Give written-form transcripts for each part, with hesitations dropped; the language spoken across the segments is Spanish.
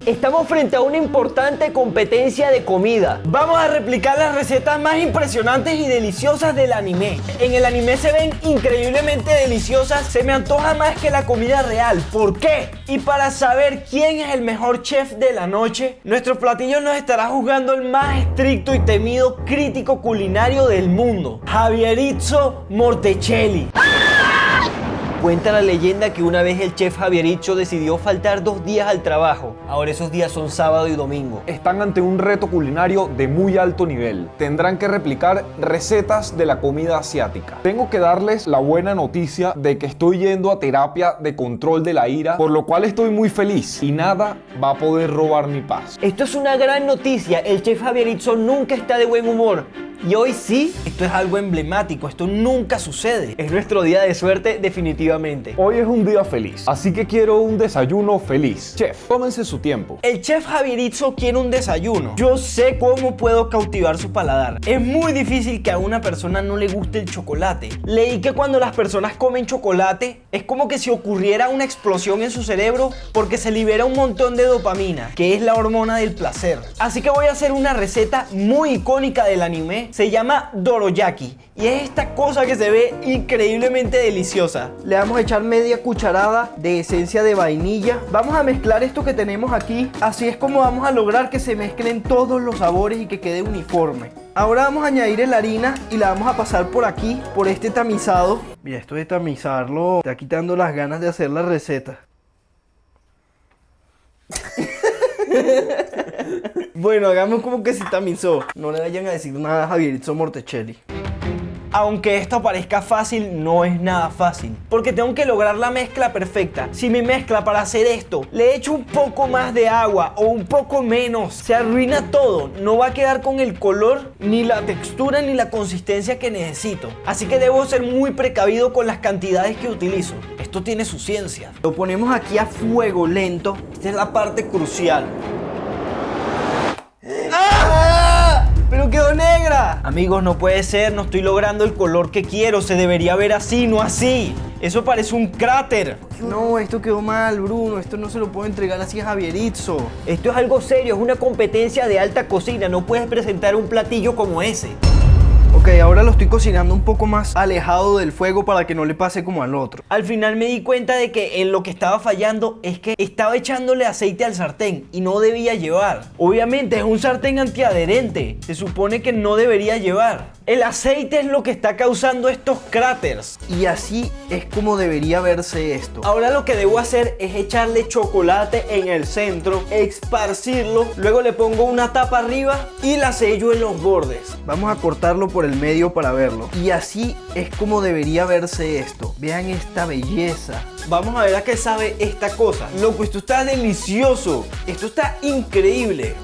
Estamos frente a una importante competencia de comida. Vamos a replicar las recetas más impresionantes y deliciosas del anime. En el anime se ven increíblemente deliciosas, se me antoja más que la comida real. ¿Por qué? Y para saber quién es el mejor chef de la noche, nuestro platillo nos estará juzgando el más estricto y temido crítico culinario del mundo, Javierizzo Mortecelli. Cuenta la leyenda que una vez el chef Javierizzo decidió faltar 2 días al trabajo. Ahora esos días son sábado y domingo. Están ante un reto culinario de muy alto nivel. Tendrán que replicar recetas de la comida asiática. Tengo que darles la buena noticia de que estoy yendo a terapia de control de la ira, por lo cual estoy muy feliz y nada va a poder robar mi paz. Esto es una gran noticia. El chef Javierizzo nunca está de buen humor. Y hoy sí, esto es algo emblemático, esto nunca sucede. Es nuestro día de suerte definitivamente. Hoy es un día feliz, así que quiero un desayuno feliz. Chef, tómense su tiempo. El chef Javierizzo quiere un desayuno. Yo sé cómo puedo cautivar su paladar. Es muy difícil que a una persona no le guste el chocolate. Leí que cuando las personas comen chocolate, es como que si ocurriera una explosión en su cerebro porque se libera un montón de dopamina, que es la hormona del placer. Así que voy a hacer una receta muy icónica del anime. Se llama Doroyaki y es esta cosa que se ve increíblemente deliciosa. Le vamos a echar media cucharada de esencia de vainilla. Vamos a mezclar esto que tenemos aquí. Así es como vamos a lograr que se mezclen todos los sabores y que quede uniforme. Ahora vamos a añadir la harina y la vamos a pasar por aquí, por este tamizado. Mira, esto de tamizarlo está quitando las ganas de hacer la receta. Bueno, hagamos como que se tamizó. No le vayan a decir nada a Javierizzo Mortecelli. Aunque esto parezca fácil, no es nada fácil, porque tengo que lograr la mezcla perfecta. Si mi mezcla para hacer esto le echo un poco más de agua o un poco menos, se arruina todo. No va a quedar con el color, ni la textura, ni la consistencia que necesito. Así que debo ser muy precavido con las cantidades que utilizo. Esto tiene su ciencia. Lo ponemos aquí a fuego lento. Esta es la parte crucial. ¡Ah! ¡Pero quedó negra! Amigos, no puede ser, no estoy logrando el color que quiero. Se debería ver así, no así. Eso parece un cráter. No, esto quedó mal, Bruno. Esto no se lo puedo entregar así a Javierizzo. Esto es algo serio, es una competencia de alta cocina. No puedes presentar un platillo como ese. Ok, ahora lo estoy cocinando un poco más alejado del fuego para que no le pase como al otro. Al final me di cuenta de que en lo que estaba fallando es que estaba echándole aceite al sartén y no debía llevar. Obviamente es un sartén antiadherente, se supone que no debería llevar. El aceite es lo que está causando estos cráteres. Y así es como debería verse esto. Ahora lo que debo hacer es echarle chocolate en el centro, esparcirlo, luego le pongo una tapa arriba y la sello en los bordes. Vamos a cortarlo por el medio para verlo. Y así es como debería verse esto. Vean esta belleza. Vamos a ver a qué sabe esta cosa. Loco, esto está delicioso. Esto está increíble.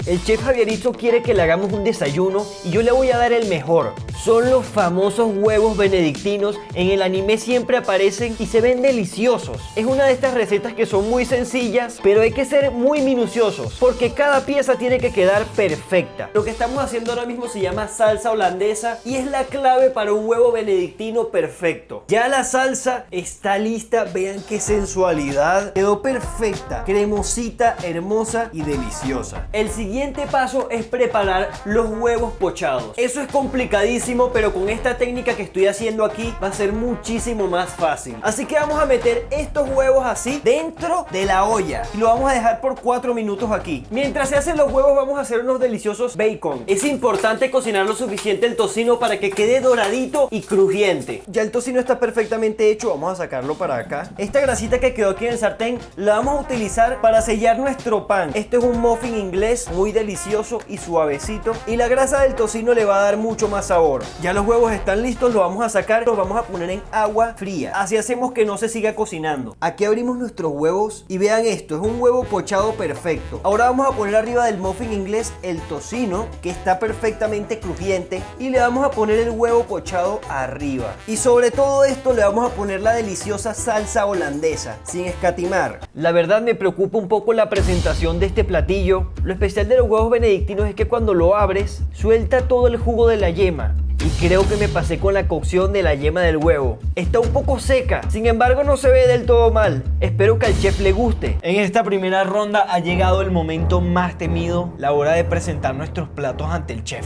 El chef Javierizzo quiere que le hagamos un desayuno y yo le voy a dar el mejor. Son los famosos huevos benedictinos. En el anime siempre aparecen y se ven deliciosos. Es una de estas recetas que son muy sencillas, pero hay que ser muy minuciosos porque cada pieza tiene que quedar perfecta. Lo que estamos haciendo ahora mismo se llama salsa holandesa y es la clave para un huevo benedictino perfecto. Ya la salsa está lista, vean qué sensualidad. Quedó perfecta, cremosita, hermosa y deliciosa. El siguiente paso es preparar los huevos pochados. Eso es complicadísimo, pero con esta técnica que estoy haciendo aquí va a ser muchísimo más fácil. Así que vamos a meter estos huevos así dentro de la olla y lo vamos a dejar por 4 minutos aquí. Mientras se hacen los huevos vamos a hacer unos deliciosos bacon. Es importante cocinar lo suficiente el tocino para que quede doradito y crujiente. Ya el tocino está perfectamente hecho, vamos a sacarlo para acá. Esta grasita que quedó aquí en el sartén la vamos a utilizar para sellar nuestro pan. Este es un muffin inglés muy delicioso y suavecito y la grasa del tocino le va a dar mucho más sabor. Ya los huevos están listos, los vamos a sacar, los vamos a poner en agua fría. Así hacemos que no se siga cocinando. Aquí abrimos nuestros huevos y vean esto, es un huevo pochado perfecto. Ahora vamos a poner arriba del muffin inglés el tocino que está perfectamente crujiente y le vamos a poner el huevo pochado arriba. Y sobre todo esto le vamos a poner la deliciosa salsa holandesa, sin escatimar. La verdad me preocupa un poco la presentación de este platillo. Lo especial de los huevos benedictinos es que cuando lo abres, suelta todo el jugo de la yema. y creo que me pasé con la cocción de la yema del huevo. Está un poco seca, sin embargo no se ve del todo mal. Espero que al chef le guste. En esta primera ronda ha llegado el momento más temido, la hora de presentar nuestros platos ante el chef.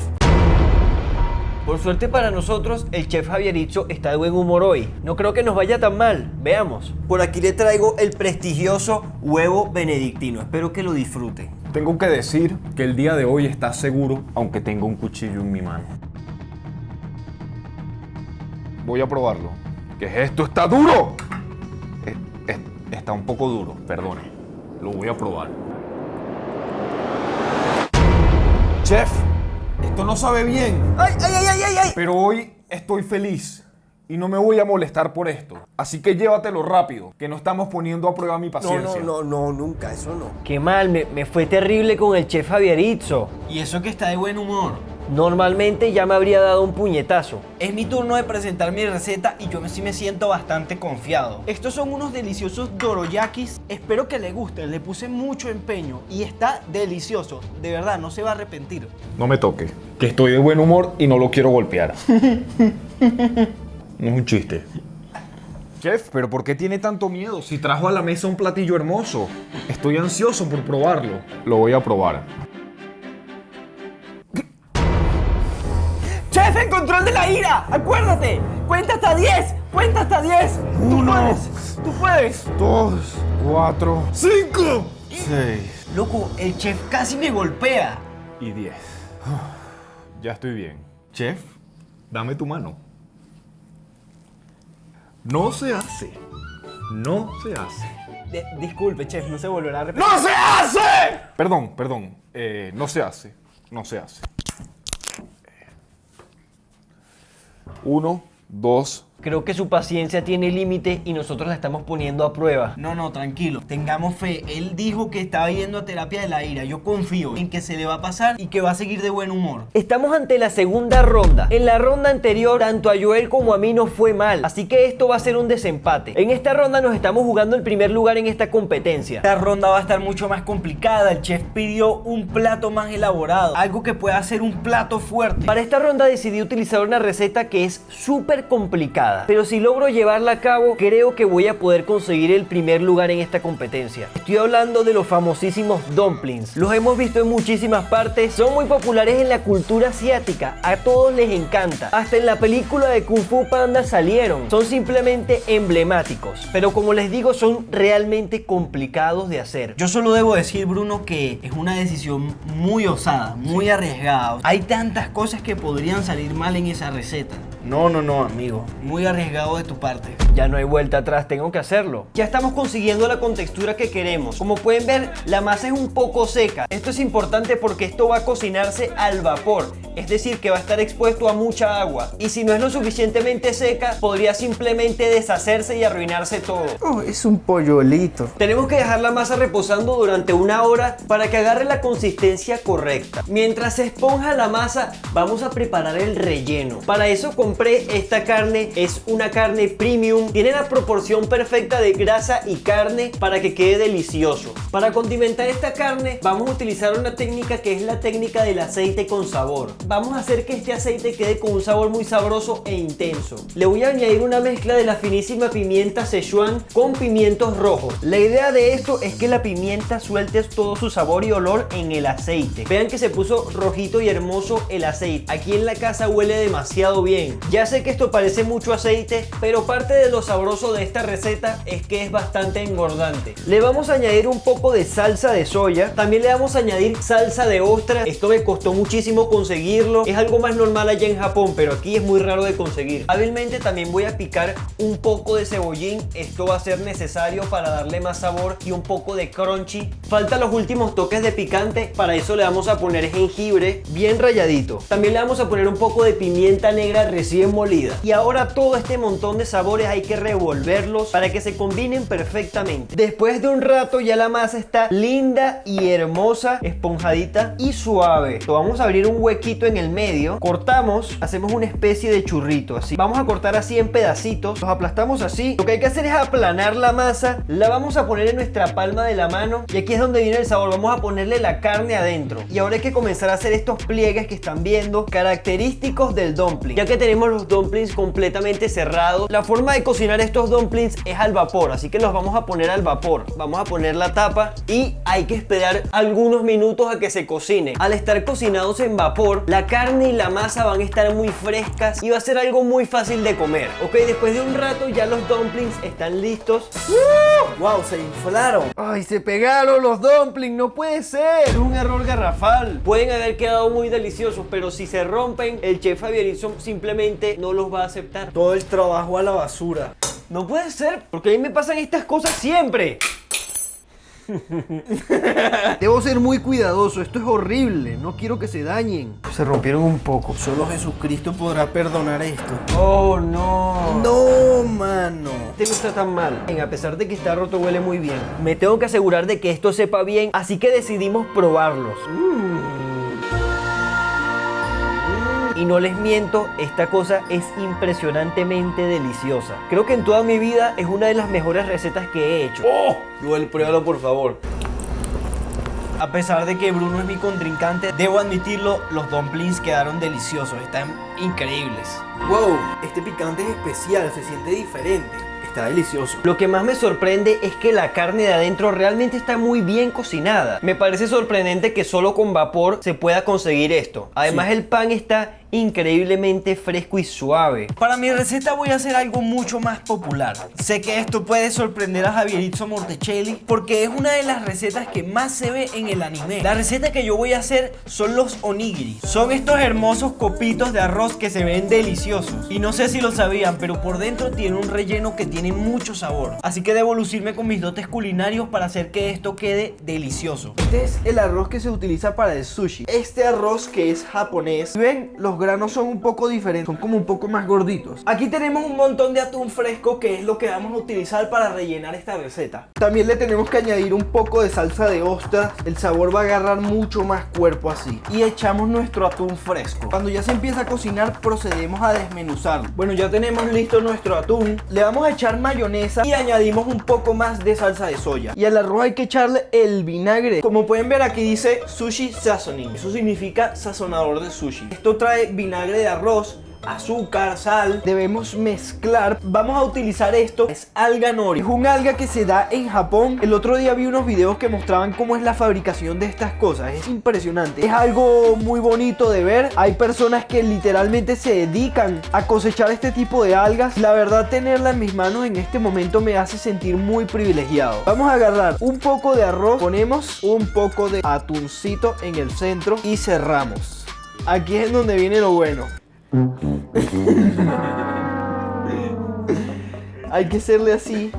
Por suerte para nosotros, el chef Javieritzo está de buen humor hoy. No creo que nos vaya tan mal. Veamos. Por aquí le traigo el prestigioso huevo benedictino. Espero que lo disfrute. Tengo que decir que el día de hoy está seguro, aunque tenga un cuchillo en mi mano. Voy a probarlo. ¿Qué es esto? ¡Está duro! Está un poco duro, perdone. Lo voy a probar. Chef, esto no sabe bien. ¡Ay, ay, ay, ay, ay! Pero hoy estoy feliz y no me voy a molestar por esto. Así que llévatelo rápido, que no estamos poniendo a prueba mi paciencia. No, nunca, eso no. Qué mal, me fue terrible con el chef Javieritzo. Y eso que está de buen humor. Normalmente ya me habría dado un puñetazo. Es mi turno de presentar mi receta y yo sí me siento bastante confiado. Estos son unos deliciosos doroyakis. Espero que le gusten, le puse mucho empeño y está delicioso. De verdad, no se va a arrepentir. No me toque, que estoy de buen humor y no lo quiero golpear. No es un chiste. Chef, ¿pero por qué tiene tanto miedo? Si trajo a la mesa un platillo hermoso. Estoy ansioso por probarlo. Lo voy a probar. ¡Chef, en control de la ira! ¡Acuérdate! ¡Cuenta hasta 10! ¡Cuenta hasta 10! ¡Tú puedes! ¡Tú puedes! 2, 4, 5, 6 Loco, el chef casi me golpea. y 10. Ya estoy bien. Chef, dame tu mano. No se hace. No se hace. Disculpe, chef, no se volverá a repetir. ¡No se hace! Perdón. No se hace. No se hace. 1, 2. Creo que su paciencia tiene límite y nosotros la estamos poniendo a prueba. No, tranquilo. Tengamos fe. Él dijo que estaba yendo a terapia de la ira. Yo confío en que se le va a pasar y que va a seguir de buen humor. Estamos ante la segunda ronda. En la ronda anterior, tanto a Joel como a mí nos fue mal, así que esto va a ser un desempate. En esta ronda nos estamos jugando el primer lugar en esta competencia. Esta ronda va a estar mucho más complicada. El chef pidió un plato más elaborado, algo que pueda ser un plato fuerte. Para esta ronda decidí utilizar una receta que es súper complicada, pero si logro llevarla a cabo, creo que voy a poder conseguir el primer lugar en esta competencia. Estoy hablando de los famosísimos dumplings. Los hemos visto en muchísimas partes, son muy populares en la cultura asiática, a todos les encanta. Hasta en la película de Kung Fu Panda salieron, son simplemente emblemáticos, pero como les digo, son realmente complicados de hacer. Yo solo debo decir, Bruno, que es una decisión muy osada, muy arriesgada. Hay tantas cosas que podrían salir mal en esa receta. No, amigo. Muy arriesgado de tu parte. Ya no hay vuelta atrás, tengo que hacerlo. Ya estamos consiguiendo la contextura que queremos. Como pueden ver, la masa es un poco seca. Esto es importante porque esto va a cocinarse al vapor, es decir, que va a estar expuesto a mucha agua. Y si no es lo suficientemente seca, podría simplemente deshacerse y arruinarse todo. Oh, es un pollolito. Tenemos que dejar la masa reposando durante 1 hora para que agarre la consistencia correcta. Mientras se esponja la masa, vamos a preparar el relleno. Para eso compré esta carne, es una carne premium, tiene la proporción perfecta de grasa y carne para que quede delicioso. Para condimentar esta carne vamos a utilizar una técnica que es la técnica del aceite con sabor. Vamos a hacer que este aceite quede con un sabor muy sabroso e intenso. Le voy a añadir una mezcla de la finísima pimienta Szechuan con pimientos rojos. La idea de esto es que la pimienta suelte todo su sabor y olor en el aceite. Vean que se puso rojito y hermoso el aceite. Aquí en la casa huele demasiado bien. Ya sé que esto parece mucho aceite, pero parte de lo sabroso de esta receta es que es bastante engordante. Le vamos a añadir un poco de salsa de soya. También le vamos a añadir salsa de ostra. Esto me costó muchísimo conseguirlo. Es algo más normal allá en Japón, pero aquí es muy raro de conseguir. Hábilmente también voy a picar un poco de cebollín. Esto va a ser necesario para darle más sabor y un poco de crunchy. Faltan los últimos toques de picante. Para eso le vamos a poner jengibre bien ralladito. También le vamos a poner un poco de pimienta negra recién recién molida. Y ahora todo este montón de sabores hay que revolverlos para que se combinen perfectamente. Después de un rato ya la masa está linda y hermosa, esponjadita y suave. Vamos a abrir un huequito en el medio, cortamos, hacemos una especie de churrito así. Vamos a cortar así en pedacitos, los aplastamos así. Lo que hay que hacer es aplanar la masa, la vamos a poner en nuestra palma de la mano y aquí es donde viene el sabor. Vamos a ponerle la carne adentro y ahora hay que comenzar a hacer estos pliegues que están viendo, característicos del dumpling. Ya que tenemos los dumplings completamente cerrados, la forma de cocinar estos dumplings es al vapor, así que los vamos a poner al vapor. Vamos a poner la tapa y hay que esperar algunos minutos a que se cocine. Al estar cocinados en vapor, la carne y la masa van a estar muy frescas y va a ser algo muy fácil de comer. Ok, después de un rato ya los dumplings están listos. ¡Wow! Se inflaron. ¡Ay, se pegaron los dumplings! ¡No puede ser! Es un error garrafal. Pueden haber quedado muy deliciosos, pero si se rompen, el chef Javieritzo simplemente no los va a aceptar. Todo el trabajo a la basura. No puede ser, porque a mí me pasan estas cosas siempre. Debo ser muy cuidadoso, esto es horrible, no quiero que se dañen. Se rompieron un poco. Solo Jesucristo podrá perdonar esto. Oh, no. No, mano. Este no está tan mal. A pesar de que está roto, huele muy bien. Me tengo que asegurar de que esto sepa bien, así que decidimos probarlos. Y no les miento, esta cosa es impresionantemente deliciosa. Creo que en toda mi vida es una de las mejores recetas que he hecho. ¡Oh! Joel, pruébalo por favor. A pesar de que Bruno es mi contrincante, debo admitirlo, los dumplings quedaron deliciosos, están increíbles. Wow, este picante es especial, se siente diferente. Está delicioso. Lo que más me sorprende es que la carne de adentro realmente está muy bien cocinada. Me parece sorprendente que solo con vapor se pueda conseguir esto. Además, el pan está increíblemente fresco y suave. Para mi receta voy a hacer algo mucho más popular. Sé que esto puede sorprender a Javieritzo Mortecelli porque es una de las recetas que más se ve en el anime. La receta que yo voy a hacer son los onigiri. Son estos hermosos copitos de arroz que se ven deliciosos. Y no sé si lo sabían, pero por dentro tiene un relleno que tiene mucho sabor. Así que debo lucirme con mis dotes culinarios para hacer que esto quede delicioso. Este es el arroz que se utiliza para el sushi. Este arroz que es japonés. ¿Ven? Los granos son un poco diferentes, son como un poco más gorditos. Aquí tenemos un montón de atún fresco que es lo que vamos a utilizar para rellenar esta receta. También le tenemos que añadir un poco de salsa de ostras, el sabor va a agarrar mucho más cuerpo así. Y echamos nuestro atún fresco. Cuando ya se empieza a cocinar procedemos a desmenuzarlo. Bueno, ya tenemos listo nuestro atún, le vamos a echar mayonesa y añadimos un poco más de salsa de soya. Y al arroz hay que echarle el vinagre. Como pueden ver aquí dice sushi seasoning, eso significa sazonador de sushi. Esto trae vinagre de arroz, azúcar, sal. Debemos mezclar. Vamos a utilizar esto. Es alga nori. Es un alga que se da en Japón. El otro día vi unos videos que mostraban cómo es la fabricación de estas cosas. Es impresionante. Es algo muy bonito de ver. Hay personas que literalmente se dedican a cosechar este tipo de algas. La verdad, tenerla en mis manos en este momento me hace sentir muy privilegiado. Vamos a agarrar un poco de arroz. Ponemos un poco de atuncito en el centro y cerramos. Aquí es donde viene lo bueno. Hay que hacerle así.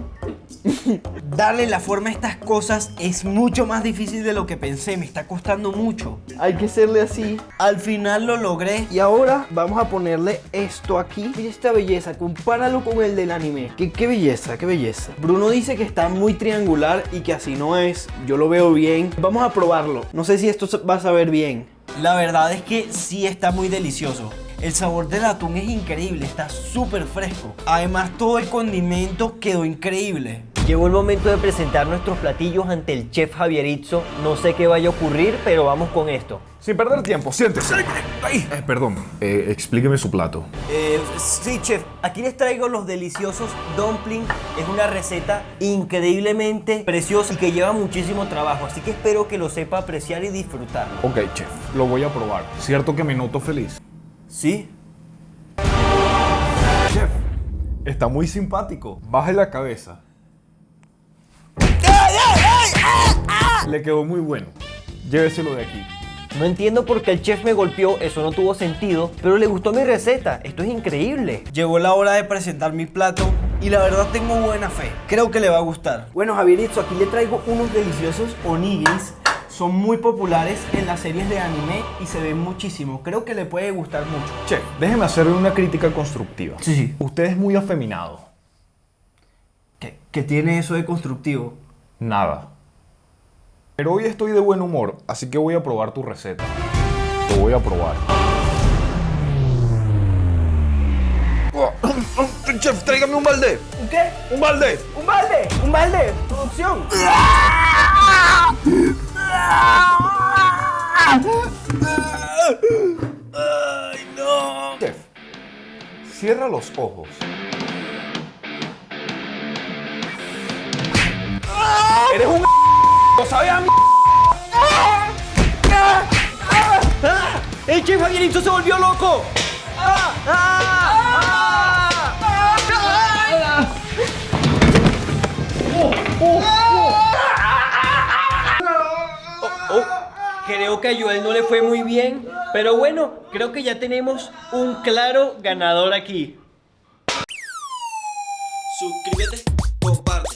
Darle la forma a estas cosas es mucho más difícil de lo que pensé. Me está costando mucho. Hay que hacerle así. Al final lo logré. Y ahora vamos a ponerle esto aquí. Mira esta belleza, compáralo con el del anime. Qué belleza, qué belleza. Bruno dice que está muy triangular y que así no es. Yo lo veo bien. Vamos a probarlo. No sé si esto va a saber bien. La verdad es que sí está muy delicioso. El sabor del atún es increíble, está súper fresco. Además, todo el condimento quedó increíble. Llegó el momento de presentar nuestros platillos ante el chef Javieritzo. No sé qué vaya a ocurrir, pero vamos con esto. Sin perder tiempo, siéntese. Perdón, explíqueme su plato. Sí, chef. Aquí les traigo los deliciosos dumplings. Es una receta increíblemente preciosa y que lleva muchísimo trabajo. Así que espero que lo sepa apreciar y disfrutar. Ok, chef, lo voy a probar. ¿Cierto que me noto feliz? Sí. Chef, está muy simpático. Baje la cabeza. Le quedó muy bueno. Lléveselo de aquí. No entiendo por qué el chef me golpeó, eso no tuvo sentido, pero le gustó mi receta, esto es increíble. Llegó la hora de presentar mi plato y la verdad tengo buena fe. Creo que le va a gustar. Bueno, Javieritzo, aquí le traigo unos deliciosos onigiris. son muy populares en las series de anime y se ven muchísimo. Creo que le puede gustar mucho. Chef, déjeme hacerle una crítica constructiva. Sí. Usted es muy afeminado. ¿Qué tiene eso de constructivo? Nada. Pero hoy estoy de buen humor, así que voy a probar tu receta. Lo voy a probar. Chef, tráigame un balde. ¿Un qué? ¡Un balde! ¡Un balde! ¡Un balde! ¡Producción! ¡Ay, no! Chef, cierra los ojos. ¡Eres un ¡lo sabe a mí! ¡El chef Javierito se volvió loco! Creo que a Joel no le fue muy bien, pero bueno, creo que ya tenemos un claro ganador aquí. Suscríbete, comparte